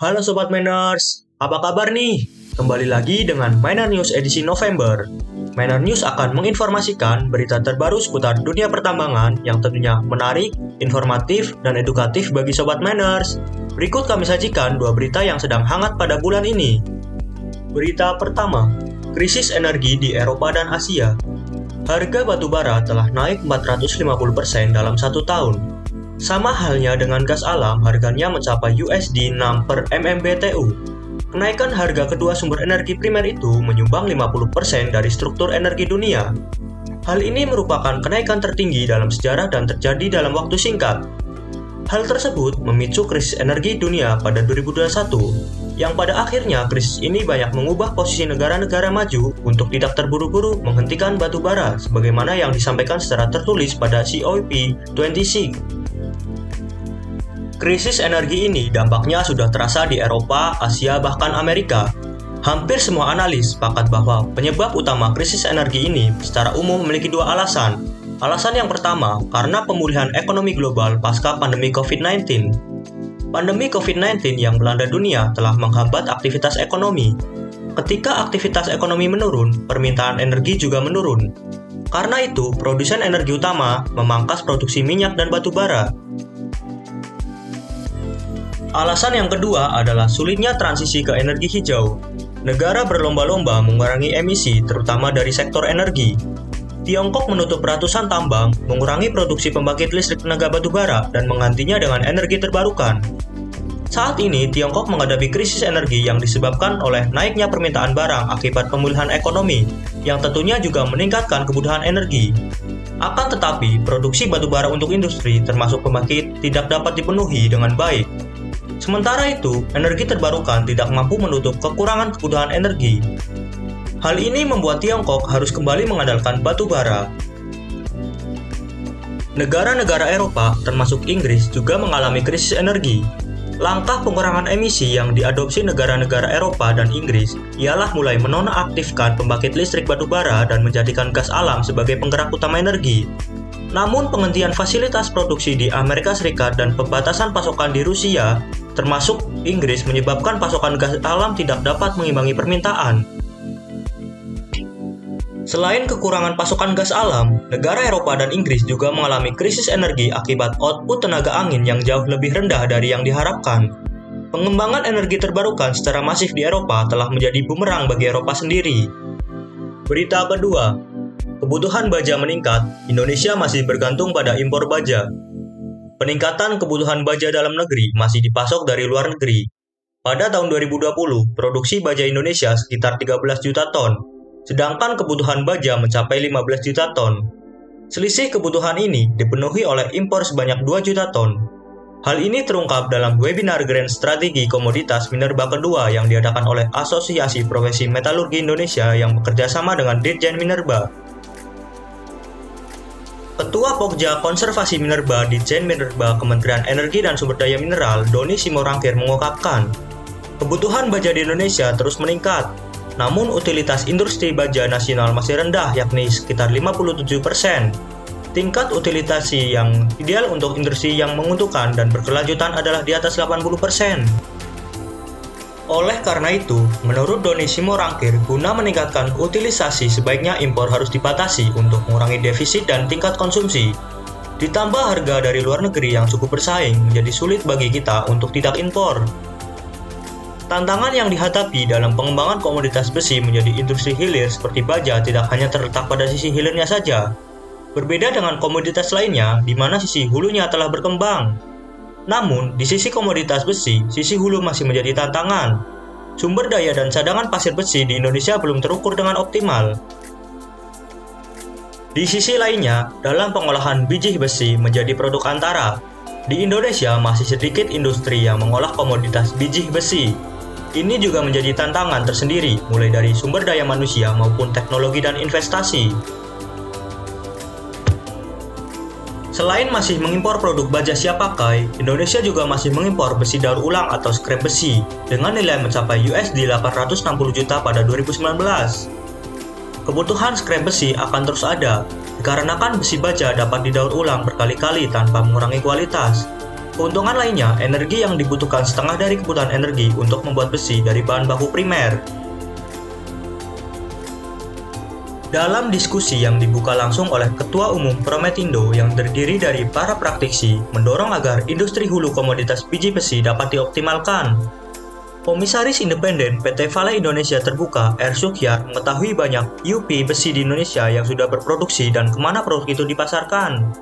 Halo Sobat Miners, apa kabar nih? Kembali lagi dengan Miner News edisi November. Miner News akan menginformasikan berita terbaru seputar dunia pertambangan yang tentunya menarik, informatif, dan edukatif bagi Sobat Miners. Berikut kami sajikan dua berita yang sedang hangat pada bulan ini. Berita pertama, krisis energi di Eropa dan Asia. Harga batu bara telah naik 450% dalam satu tahun. Sama halnya dengan gas alam, harganya mencapai USD 6 per MMBTU. Kenaikan harga kedua sumber energi primer itu menyumbang 50% dari struktur energi dunia. Hal ini merupakan kenaikan tertinggi dalam sejarah dan terjadi dalam waktu singkat. Hal tersebut memicu krisis energi dunia pada 2021, yang pada akhirnya krisis ini banyak mengubah posisi negara-negara maju untuk tidak terburu-buru menghentikan batu bara, sebagaimana yang disampaikan secara tertulis pada COP26. Krisis energi ini dampaknya sudah terasa di Eropa, Asia, bahkan Amerika. Hampir semua analis sepakat bahwa penyebab utama krisis energi ini secara umum memiliki dua alasan. Alasan yang pertama, karena pemulihan ekonomi global pasca pandemi COVID-19. Pandemi COVID-19 yang melanda dunia telah menghambat aktivitas ekonomi. Ketika aktivitas ekonomi menurun, permintaan energi juga menurun. Karena itu, produsen energi utama memangkas produksi minyak dan batu bara. Alasan yang kedua adalah sulitnya transisi ke energi hijau. Negara berlomba-lomba mengurangi emisi, terutama dari sektor energi. Tiongkok menutup ratusan tambang, mengurangi produksi pembangkit listrik tenaga batu bara, dan menggantinya dengan energi terbarukan. Saat ini, Tiongkok menghadapi krisis energi yang disebabkan oleh naiknya permintaan barang akibat pemulihan ekonomi, yang tentunya juga meningkatkan kebutuhan energi. Akan tetapi, produksi batu bara untuk industri, termasuk pembangkit, tidak dapat dipenuhi dengan baik. Sementara itu, energi terbarukan tidak mampu menutup kekurangan kebutuhan energi. Hal ini membuat Tiongkok harus kembali mengandalkan batu bara. Negara-negara Eropa, termasuk Inggris, juga mengalami krisis energi. Langkah pengurangan emisi yang diadopsi negara-negara Eropa dan Inggris ialah mulai menonaktifkan pembangkit listrik batu bara dan menjadikan gas alam sebagai penggerak utama energi. Namun penghentian fasilitas produksi di Amerika Serikat dan pembatasan pasokan di Rusia, termasuk Inggris, menyebabkan pasokan gas alam tidak dapat mengimbangi permintaan. Selain kekurangan pasokan gas alam, negara Eropa dan Inggris juga mengalami krisis energi akibat output tenaga angin yang jauh lebih rendah dari yang diharapkan. Pengembangan energi terbarukan secara masif di Eropa telah menjadi bumerang bagi Eropa sendiri. Berita kedua, kebutuhan baja meningkat, Indonesia masih bergantung pada impor baja. Peningkatan kebutuhan baja dalam negeri masih dipasok dari luar negeri. Pada tahun 2020, produksi baja Indonesia sekitar 13 juta ton, sedangkan kebutuhan baja mencapai 15 juta ton. Selisih kebutuhan ini dipenuhi oleh impor sebanyak 2 juta ton. Hal ini terungkap dalam webinar Grand Strategi Komoditas Minerba kedua yang diadakan oleh Asosiasi Profesi Metalurgi Indonesia yang bekerja sama dengan Dirjen Minerba. Ketua Pokja Konservasi Minerba Ditjen Minerba Kementerian Energi dan Sumber Daya Mineral, Doni Simorangkir, mengungkapkan, kebutuhan baja di Indonesia terus meningkat, namun utilitas industri baja nasional masih rendah, yakni sekitar 57%. Tingkat utilisasi yang ideal untuk industri yang menguntungkan dan berkelanjutan adalah di atas 80%. Oleh karena itu, menurut Doni Simorangkir, guna meningkatkan utilisasi sebaiknya impor harus dibatasi untuk mengurangi defisit dan tingkat konsumsi. Ditambah harga dari luar negeri yang cukup bersaing, menjadi sulit bagi kita untuk tidak impor. Tantangan yang dihadapi dalam pengembangan komoditas besi menjadi industri hilir seperti baja tidak hanya terletak pada sisi hilirnya saja. Berbeda dengan komoditas lainnya, di mana sisi hulunya telah berkembang. Namun, di sisi komoditas besi, sisi hulu masih menjadi tantangan. Sumber daya dan cadangan pasir besi di Indonesia belum terukur dengan optimal. Di sisi lainnya, dalam pengolahan biji besi menjadi produk antara. Di Indonesia masih sedikit industri yang mengolah komoditas biji besi. Ini juga menjadi tantangan tersendiri, mulai dari sumber daya manusia maupun teknologi dan investasi. Selain masih mengimpor produk baja siap pakai, Indonesia juga masih mengimpor besi daur ulang atau scrap besi dengan nilai mencapai USD 860 juta pada 2019. Kebutuhan scrap besi akan terus ada, dikarenakan besi baja dapat didaur ulang berkali-kali tanpa mengurangi kualitas. Keuntungan lainnya, energi yang dibutuhkan setengah dari kebutuhan energi untuk membuat besi dari bahan baku primer. Dalam diskusi yang dibuka langsung oleh Ketua Umum Prometindo yang terdiri dari para praktisi, mendorong agar industri hulu komoditas biji besi dapat dioptimalkan. Komisaris Independen PT Vale Indonesia Terbuka, R. Sukyar, mengetahui banyak UP besi di Indonesia yang sudah berproduksi dan kemana produk itu dipasarkan.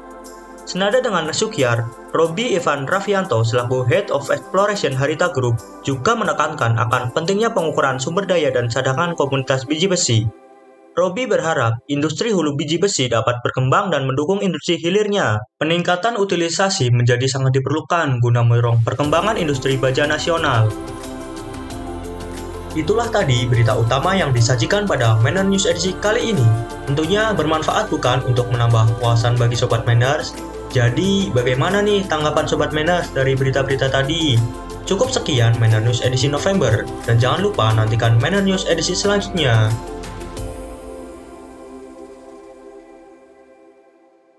Senada dengan Sukyar, Robi Ivan Raffianto selaku Head of Exploration Harita Group juga menekankan akan pentingnya pengukuran sumber daya dan cadangan komunitas biji besi. Robi berharap industri hulu biji besi dapat berkembang dan mendukung industri hilirnya. Peningkatan utilisasi menjadi sangat diperlukan guna mendorong perkembangan industri baja nasional. Itulah tadi berita utama yang disajikan pada Miner News edisi kali ini. Tentunya bermanfaat bukan untuk menambah wawasan bagi Sobat Miners? Jadi, bagaimana nih tanggapan Sobat Miners dari berita-berita tadi? Cukup sekian Miner News edisi November, dan jangan lupa nantikan Miner News edisi selanjutnya.